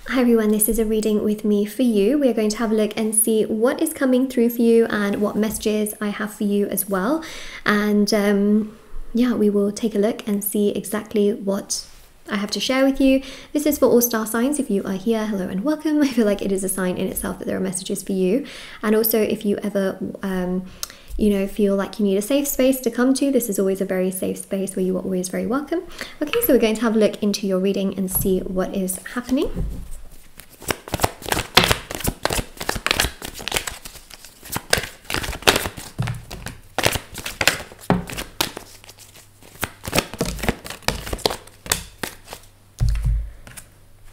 Hi everyone, this is a reading with me for you. We are going to have a look and see what is coming through for you and what messages I have for you as well. And yeah, we will take a look and see exactly what I have to share with you. This is for all star signs. If you are here, hello and welcome. I feel like it is a sign in itself that there are messages for you. And also if you ever feel like you need a safe space to come to, this is always a very safe space where you are always very welcome. Okay, so we're going to have a look into your reading and see what is happening.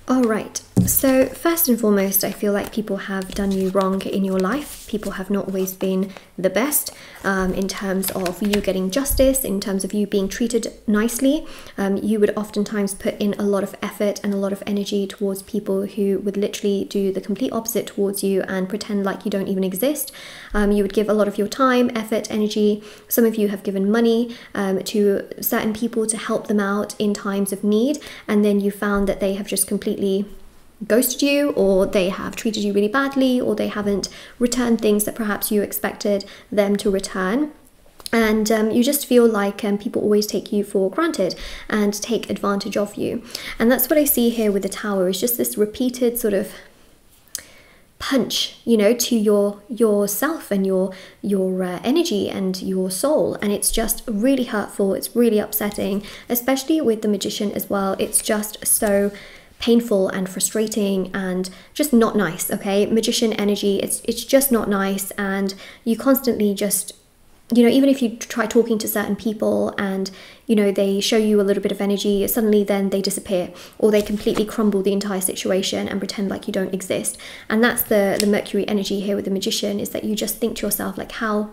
All right, so first and foremost, I feel like people have done you wrong in your life. People have not always been the best in terms of you getting justice, in terms of you being treated nicely. You would oftentimes put in a lot of effort and a lot of energy towards people who would literally do the complete opposite towards you and pretend like you don't even exist. You would give a lot of your time, effort, energy. Some of you have given money to certain people to help them out in times of need, and then you found that they have just completely ghosted you, or they have treated you really badly, or they haven't returned things that perhaps you expected them to return. And you just feel like people always take you for granted and take advantage of you. And that's what I see here with the Tower, is just this repeated sort of punch, you know, to yourself and your energy and your soul. And it's just really hurtful. It's really upsetting, especially with the Magician as well. It's just so painful and frustrating and just not nice. Okay, Magician energy, it's just not nice. And you constantly just, you know, even if you try talking to certain people and, you know, they show you a little bit of energy, suddenly then they disappear, or they completely crumble the entire situation and pretend like you don't exist. And that's the Mercury energy here with the Magician, is that you just think to yourself, like, how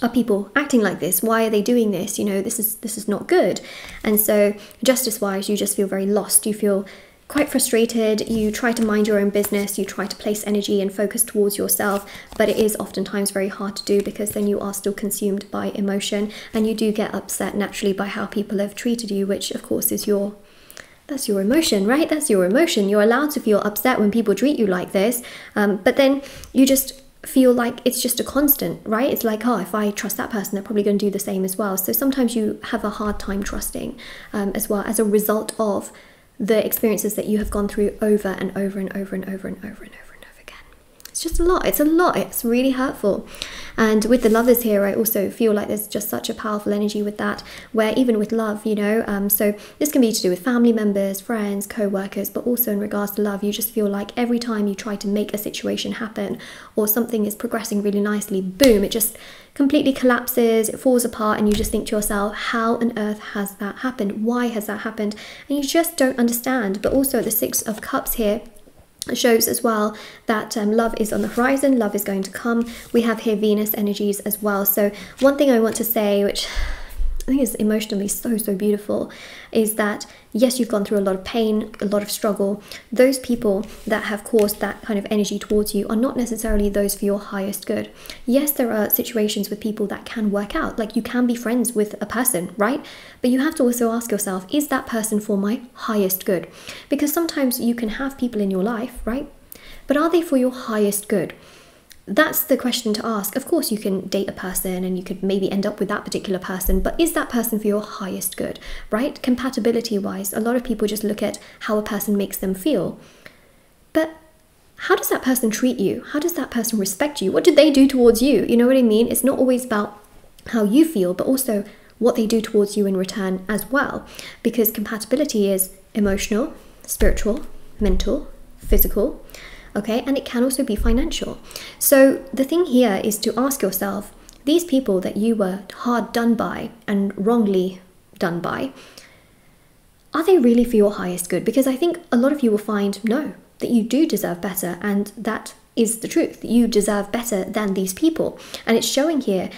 are people acting like this? Why are they doing this? You know, this is not good. And so justice wise, you just feel very lost. You feel quite frustrated. You try to mind your own business, you try to place energy and focus towards yourself, but it is oftentimes very hard to do, because then you are still consumed by emotion, and you do get upset naturally by how people have treated you, which of course is that's your emotion, right? That's your emotion. You're allowed to feel upset when people treat you like this, but then you just feel like it's just a constant, right? It's like, oh, if I trust that person, they're probably going to do the same as well. So sometimes you have a hard time trusting as well, as a result of the experiences that you have gone through over and over and over and over and over and over and over again. It's just a lot. It's a lot. It's really hurtful. And with the Lovers here, I also feel like there's just such a powerful energy with that, where even with love, you know, so this can be to do with family members, friends, co-workers, but also in regards to love, you just feel like every time you try to make a situation happen, or something is progressing really nicely, boom, it just completely collapses, it falls apart, and you just think to yourself, how on earth has that happened? Why has that happened? And you just don't understand. But also the Six of Cups here shows as well that love is on the horizon, love is going to come. We have here Venus energies as well. So one thing I want to say, which I think is emotionally so beautiful, is that yes, you've gone through a lot of pain, a lot of struggle. Those people that have caused that kind of energy towards you are not necessarily those for your highest good. Yes, there are situations with people that can work out, like you can be friends with a person, right? But you have to also ask yourself, is that person for my highest good? Because sometimes you can have people in your life, right? But are they for your highest good? That's the question to ask. Of course, you can date a person and you could maybe end up with that particular person, but is that person for your highest good, right? Compatibility wise, a lot of people just look at how a person makes them feel. But how does that person treat you? How does that person respect you? What did they do towards you? You know what I mean? It's not always about how you feel, but also what they do towards you in return as well. Because compatibility is emotional, spiritual, mental, physical, okay, and it can also be financial. So the thing here is to ask yourself, these people that you were hard done by and wrongly done by, are they really for your highest good? Because I think a lot of you will find no, that you do deserve better, and that is the truth. You deserve better than these people. And it's showing here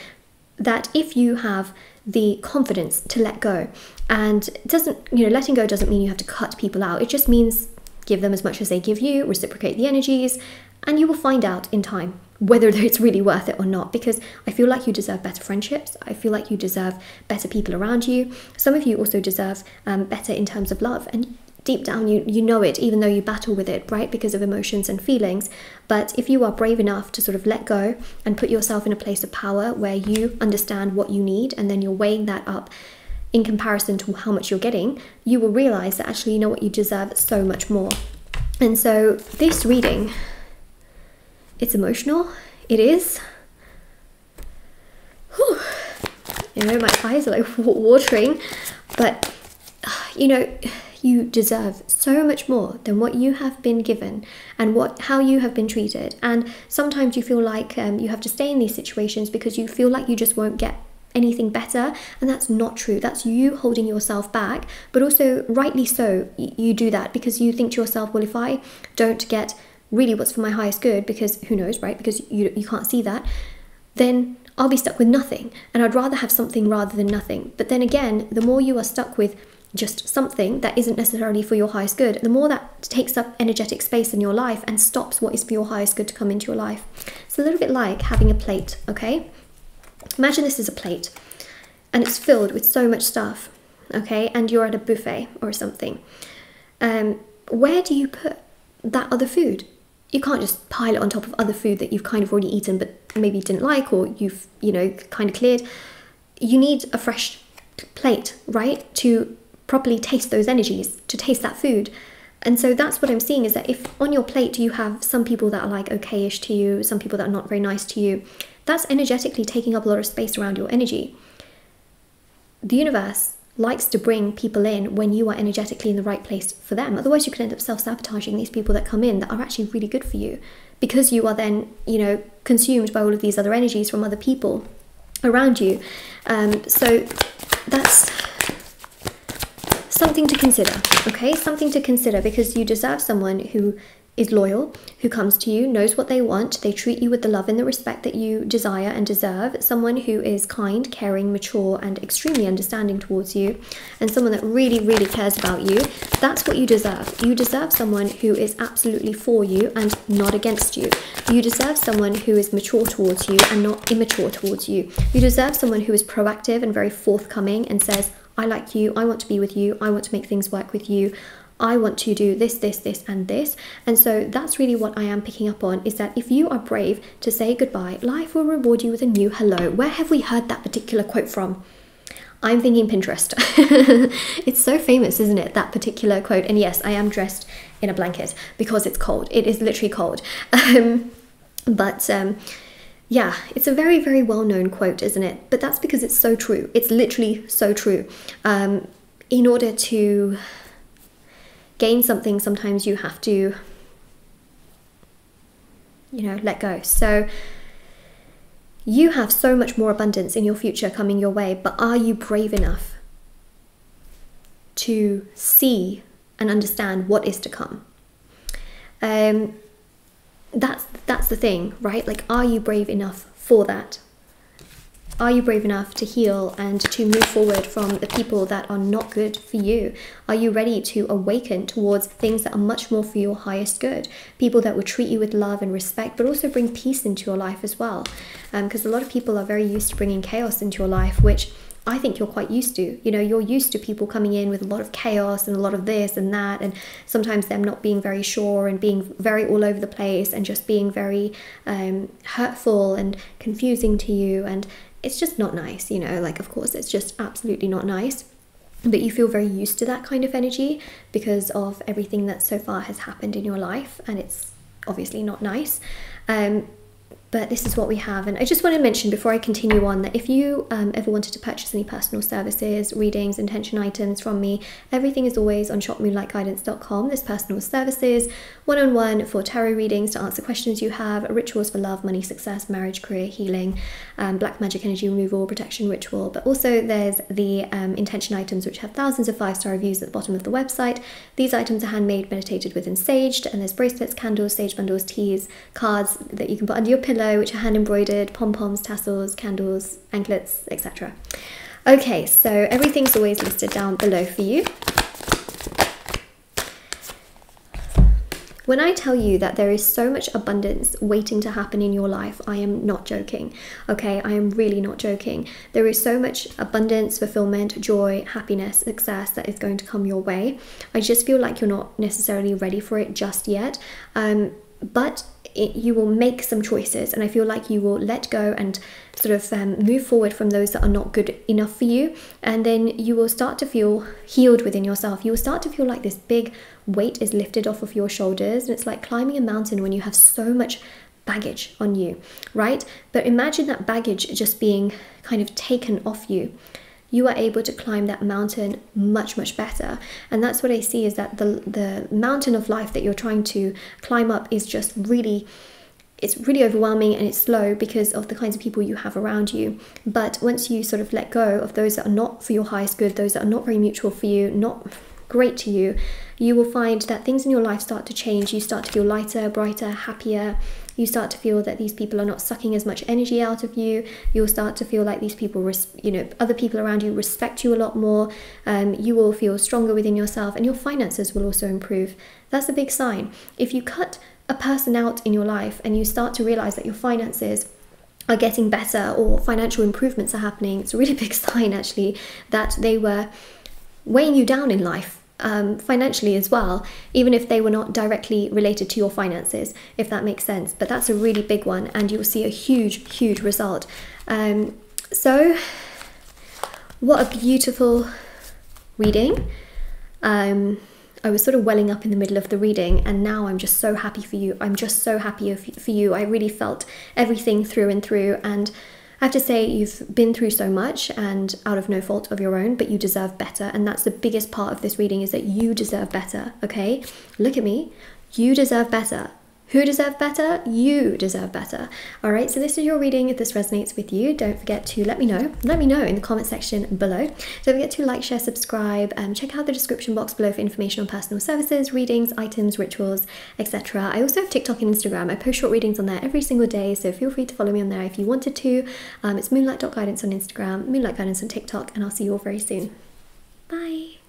that if you have the confidence to let go, and it doesn't, you know, letting go doesn't mean you have to cut people out. It just means give them as much as they give you, reciprocate the energies, and you will find out in time whether it's really worth it or not, because I feel like you deserve better friendships. I feel like you deserve better people around you. Some of you also deserve better in terms of love, and deep down you know it, even though you battle with it, right, because of emotions and feelings. But if you are brave enough to sort of let go and put yourself in a place of power where you understand what you need, and then you're weighing that up in comparison to how much you're getting, you will realize that actually, you know what, you deserve so much more. And so this reading, it's emotional. It is. Whew. You know, my eyes are like watering, but you know, you deserve so much more than what you have been given and how you have been treated. And sometimes you feel like you have to stay in these situations because you feel like you just won't get anything better, and that's not true. That's you holding yourself back, but also rightly so. You do that because you think to yourself, well, if I don't get really what's for my highest good, because who knows, right, because you can't see that, then I'll be stuck with nothing, and I'd rather have something rather than nothing. But then again, the more you are stuck with just something that isn't necessarily for your highest good, the more that takes up energetic space in your life and stops what is for your highest good to come into your life. It's a little bit like having a plate, okay? Imagine this is a plate and it's filled with so much stuff, okay? And you're at a buffet or something. Where do you put that other food? You can't just pile it on top of other food that you've kind of already eaten but maybe didn't like, or you've, you know, kind of cleared. You need a fresh plate, right? To properly taste those energies, to taste that food. And so that's what I'm seeing, is that if on your plate you have some people that are like okayish to you, some people that are not very nice to you, that's energetically taking up a lot of space around your energy. The universe likes to bring people in when you are energetically in the right place for them. Otherwise you can end up self-sabotaging these people that come in that are actually really good for you, because you are then, you know, consumed by all of these other energies from other people around you. So that's something to consider, okay? Something to consider, because you deserve someone who is loyal, who comes to you, knows what they want, they treat you with the love and the respect that you desire and deserve, someone who is kind, caring, mature, and extremely understanding towards you, and someone that really, really cares about you. That's what you deserve. You deserve someone who is absolutely for you and not against you. You deserve someone who is mature towards you and not immature towards you. You deserve someone who is proactive and very forthcoming and says, I like you, I want to be with you, I want to make things work with you, I want to do this, this, this, and this. And so that's really what I am picking up on, is that if you are brave to say goodbye, life will reward you with a new hello. Where have we heard that particular quote from? I'm thinking Pinterest. It's so famous, isn't it, that particular quote? And yes, I am dressed in a blanket because it's cold. It is literally cold. Yeah, it's a very, very well-known quote, isn't it? But that's because it's so true. It's literally so true. In order to gain something, sometimes you have to, you know, let go. So you have so much more abundance in your future coming your way, but are you brave enough to see and understand what is to come? That's the thing, right? Like, are you brave enough for that? Are you brave enough to heal and to move forward from the people that are not good for you? Are you ready to awaken towards things that are much more for your highest good? People that will treat you with love and respect, but also bring peace into your life as well. Because a lot of people are very used to bringing chaos into your life, which I think you're quite used to. You know, you're used to people coming in with a lot of chaos and a lot of this and that, and sometimes them not being very sure and being very all over the place and just being very hurtful and confusing to you. And it's just not nice, you know, like, of course, it's just absolutely not nice. But you feel very used to that kind of energy because of everything that so far has happened in your life, and it's obviously not nice. But this is what we have. And I just want to mention before I continue on that if you ever wanted to purchase any personal services, readings, intention items from me, everything is always on shopmoonlightguidance.com. There's personal services, one-on-one for tarot readings to answer questions you have, rituals for love, money, success, marriage, career, healing, black magic energy removal, protection ritual. But also there's the intention items, which have thousands of 5-star reviews at the bottom of the website. These items are handmade, meditated with, and saged. And there's bracelets, candles, sage bundles, teas, cards that you can put under your pillow, which are hand embroidered, pom-poms, tassels, candles, anklets, etc. Okay, so everything's always listed down below for you. When I tell you that there is so much abundance waiting to happen in your life, I am not joking, okay? I am really not joking. There is so much abundance, fulfillment, joy, happiness, success that is going to come your way. I just feel like you're not necessarily ready for it just yet, but you will make some choices, and I feel like you will let go and sort of move forward from those that are not good enough for you, and then you will start to feel healed within yourself. You will start to feel like this big weight is lifted off of your shoulders, and it's like climbing a mountain when you have so much baggage on you, right? But imagine that baggage just being kind of taken off you. You are able to climb that mountain much, much better. And that's what I see, is that the mountain of life that you're trying to climb up is just really, it's really overwhelming, and it's slow because of the kinds of people you have around you. But once you sort of let go of those that are not for your highest good, those that are not very mutual for you, not great to you, you will find that things in your life start to change. You start to feel lighter, brighter, happier. You start to feel that these people are not sucking as much energy out of you. You'll start to feel like these people, other people around you respect you a lot more. You will feel stronger within yourself, and your finances will also improve. That's a big sign. If you cut a person out in your life and you start to realize that your finances are getting better or financial improvements are happening, it's a really big sign actually that they were weighing you down in life. Financially as well, even if they were not directly related to your finances, if that makes sense. But that's a really big one, and you'll see a huge result. So what a beautiful reading. I was sort of welling up in the middle of the reading, and now I'm just so happy for you. I'm just so happy for you. I really felt everything through and through, and I have to say, you've been through so much, and out of no fault of your own, but you deserve better. And that's the biggest part of this reading, is that you deserve better, okay? Look at me. You deserve better. Who deserves better? You deserve better. All right, so this is your reading. If this resonates with you, don't forget to let me know. Let me know in the comment section below. Don't forget to like, share, subscribe, and check out the description box below for information on personal services, readings, items, rituals, etc. I also have TikTok and Instagram. I post short readings on there every single day, so feel free to follow me on there if you wanted to. It's moonlight.guidance on Instagram, Moonlight Guidance on TikTok, and I'll see you all very soon. Bye.